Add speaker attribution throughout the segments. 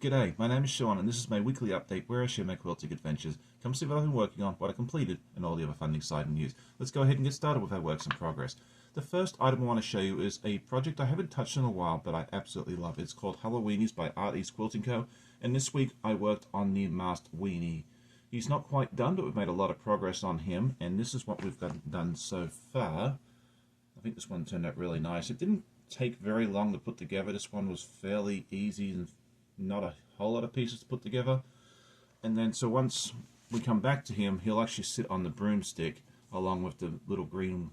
Speaker 1: G'day, my name is Sean and this is my weekly update where I share my quilting adventures. Come see what I've been working on, what I completed, and all the other fun, exciting news. Let's go ahead and get started with our works in progress. The first item I want to show you is a project I haven't touched in a while, but I absolutely love. It's called Halloweenies by East Quilting Co. And this week I worked on the masked weenie. He's not quite done, but we've made a lot of progress on him, and this is what we've done so far. I think this one turned out really nice. It didn't take very long to put together. This one was fairly easy and not a whole lot of pieces to put together. And then so once we come back to him, he'll actually sit on the broomstick along with the little green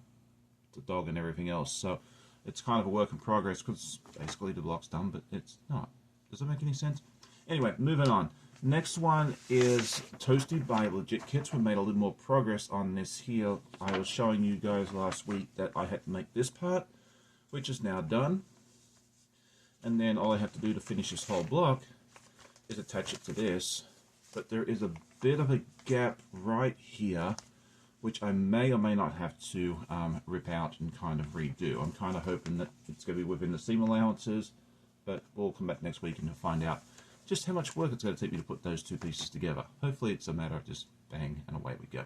Speaker 1: dog and everything else. So it's kind of a work in progress because basically the block's done, but it's not. Does that make any sense? Anyway, moving on. Next one is Toasty by Legit Kits. We made a little more progress on this here. I was showing you guys last week that I had to make this part, which is now done. And then all I have to do to finish this whole block is attach it to this. But there is a bit of a gap right here, which I may or may not have to rip out and kind of redo. I'm kind of hoping that it's going to be within the seam allowances, but we'll come back next week and find out just how much work it's going to take me to put those two pieces together. Hopefully it's a matter of just bang and away we go.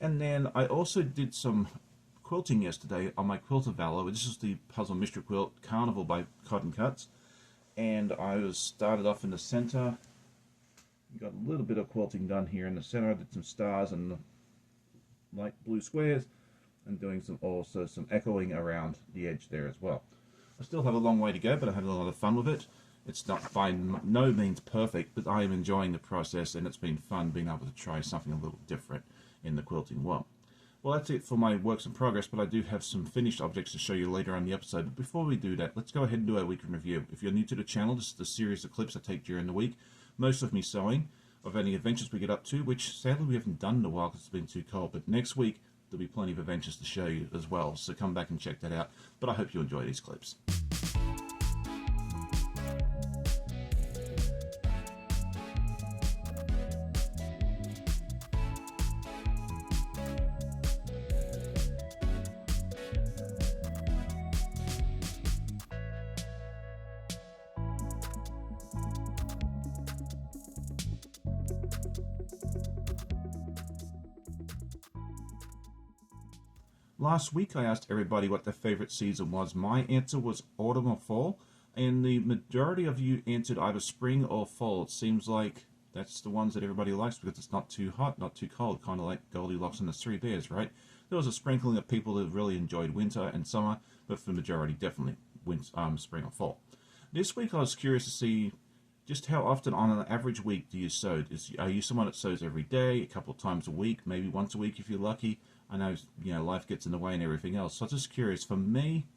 Speaker 1: And then I also did some quilting yesterday on my Quilter Valor. This is the Puzzle Mystery Quilt Carnival by Cotton Cuts, and I was started off in the center. Got a little bit of quilting done here in the center. I did some stars and light blue squares, and doing also some echoing around the edge there as well. I still have a long way to go, but I had a lot of fun with it. It's not by no means perfect, but I am enjoying the process, and it's been fun being able to try something a little different in the quilting world. Well, that's it for my works in progress, but I do have some finished objects to show you later on in the episode. But before we do that, let's go ahead and do our week in review. If you're new to the channel, this is the series of clips I take during the week, most of me sewing, of any adventures we get up to, which sadly we haven't done in a while because it's been too cold. But next week, there'll be plenty of adventures to show you as well, so come back and check that out. But I hope you enjoy these clips. Last week I asked everybody what their favorite season was. My answer was autumn or fall, and the majority of you answered either spring or fall. It seems like that's the ones that everybody likes because it's not too hot, not too cold, kind of like Goldilocks and the Three Bears, right? There was a sprinkling of people that really enjoyed winter and summer, but for the majority definitely spring or fall. This week I was curious to see just how often on an average week do you sew? Are you someone that sews every day, a couple of times a week, maybe once a week if you're lucky? I know, life gets in the way and everything else. So I'm just curious. For me,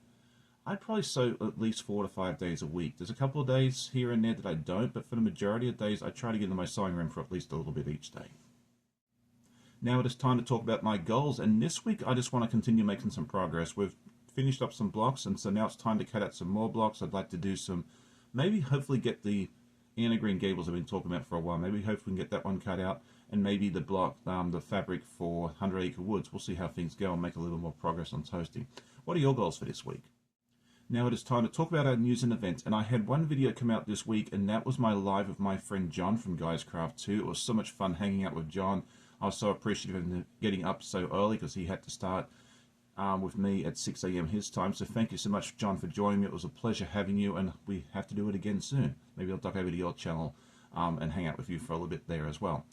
Speaker 1: I'd probably sew at least 4 to 5 days a week. There's a couple of days here and there that I don't, but for the majority of days, I try to get into my sewing room for at least a little bit each day. Now it is time to talk about my goals, and this week I just want to continue making some progress. We've finished up some blocks, and so now it's time to cut out some more blocks. I'd like to do some, maybe hopefully get the Anna Green Gables I've been talking about for a while. Maybe hopefully we can get that one cut out, and maybe the block, the fabric for 100 Acre Woods. We'll see how things go and make a little more progress on toasting. What are your goals for this week? Now it is time to talk about our news and events, and I had one video come out this week, and that was my live with my friend John from Guys Craft 2. It was so much fun hanging out with John. I was so appreciative of him getting up so early because he had to start with me at 6 a.m. his time. So thank you so much, John, for joining me. It was a pleasure having you, and we have to do it again soon. Maybe I'll duck over to your channel and hang out with you for a little bit there as well.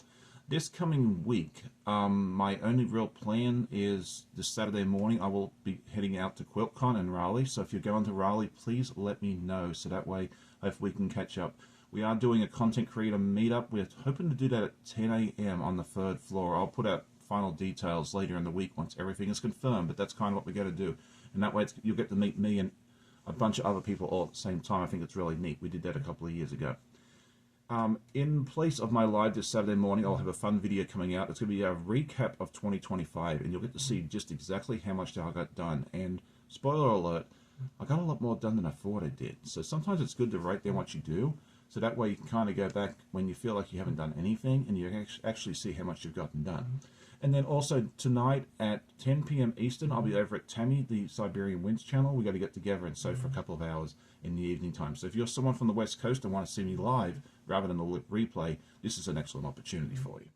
Speaker 1: This coming week, my only real plan is this Saturday morning I will be heading out to QuiltCon in Raleigh. So if you're going to Raleigh, please let me know so that way hopefully we can catch up. We are doing a content creator meetup. We're hoping to do that at 10 a.m. on the 3rd floor. I'll put out final details later in the week once everything is confirmed, but that's kind of what we got to do. And that way you'll get to meet me and a bunch of other people all at the same time. I think it's really neat. We did that a couple of years ago. In place of my live this Saturday morning, I'll have a fun video coming out. It's going to be a recap of 2025, and you'll get to see just exactly how much I got done. And spoiler alert, I got a lot more done than I thought I did. So sometimes it's good to write down what you do, so that way you can kind of go back when you feel like you haven't done anything, and you actually see how much you've gotten done. And then also tonight at 10 p.m. Eastern, I'll be over at Tammy, the Siberian Winds channel. We got to get together and sew for a couple of hours in the evening time. So if you're someone from the West Coast and want to see me live, rather than a replay, this is an excellent opportunity for you.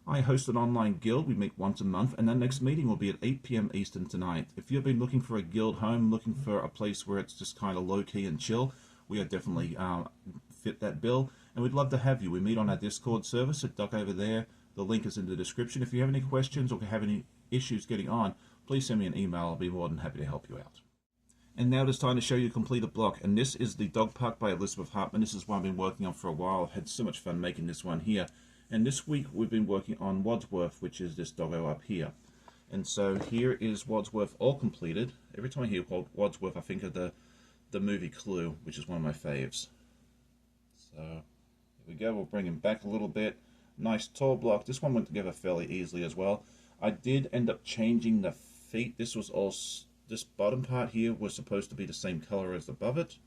Speaker 1: I host an online guild. We meet once a month, and our next meeting will be at 8 p.m. Eastern tonight. If you've been looking for a guild home, looking for a place where it's just kind of low-key and chill, we are definitely fit that bill, and we'd love to have you. We meet on our Discord service at Duck over there. The link is in the description. If you have any questions or have any issues getting on, please send me an email. I'll be more than happy to help you out. And now it's time to show you a completed block, and this is the Dog Park by Elizabeth Hartman. This is one I've been working on for a while. I've had so much fun making this one here. And this week we've been working on Wadsworth, which is this doggo up here. And so here is Wadsworth all completed. Every time I hear Wadsworth, I think of the movie Clue, which is one of my faves. So here we go. We'll bring him back a little bit. Nice tall block. This one went together fairly easily as well. I did end up changing the feet. This bottom part here was supposed to be the same color as above it,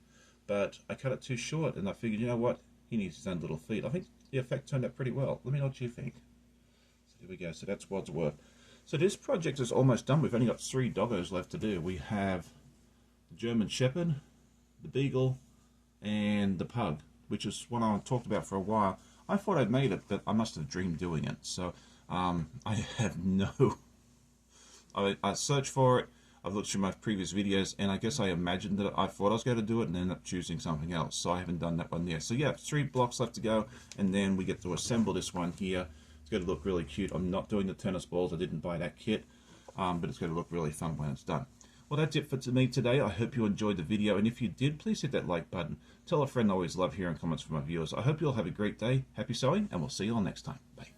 Speaker 1: but I cut it too short, and I figured, you know what? He needs his own little feet. I think the effect turned out pretty well. Let me know what you think. So here we go. So that's Wadsworth. So this project is almost done. We've only got 3 doggos left to do. We have the German Shepherd, the Beagle, and the Pug, which is one I talked about for a while. I thought I'd made it, but I must have dreamed doing it. So I have no... I searched for it. I've looked through my previous videos, and I guess I imagined that I thought I was going to do it and ended up choosing something else. So I haven't done that one yet. So yeah, 3 blocks left to go, and then we get to assemble this one here. It's going to look really cute. I'm not doing the tennis balls. I didn't buy that kit, but it's going to look really fun when it's done. Well, that's it for me today. I hope you enjoyed the video, and if you did, please hit that like button. Tell a friend. I always love hearing comments from my viewers. I hope you all have a great day. Happy sewing, and we'll see you all next time. Bye.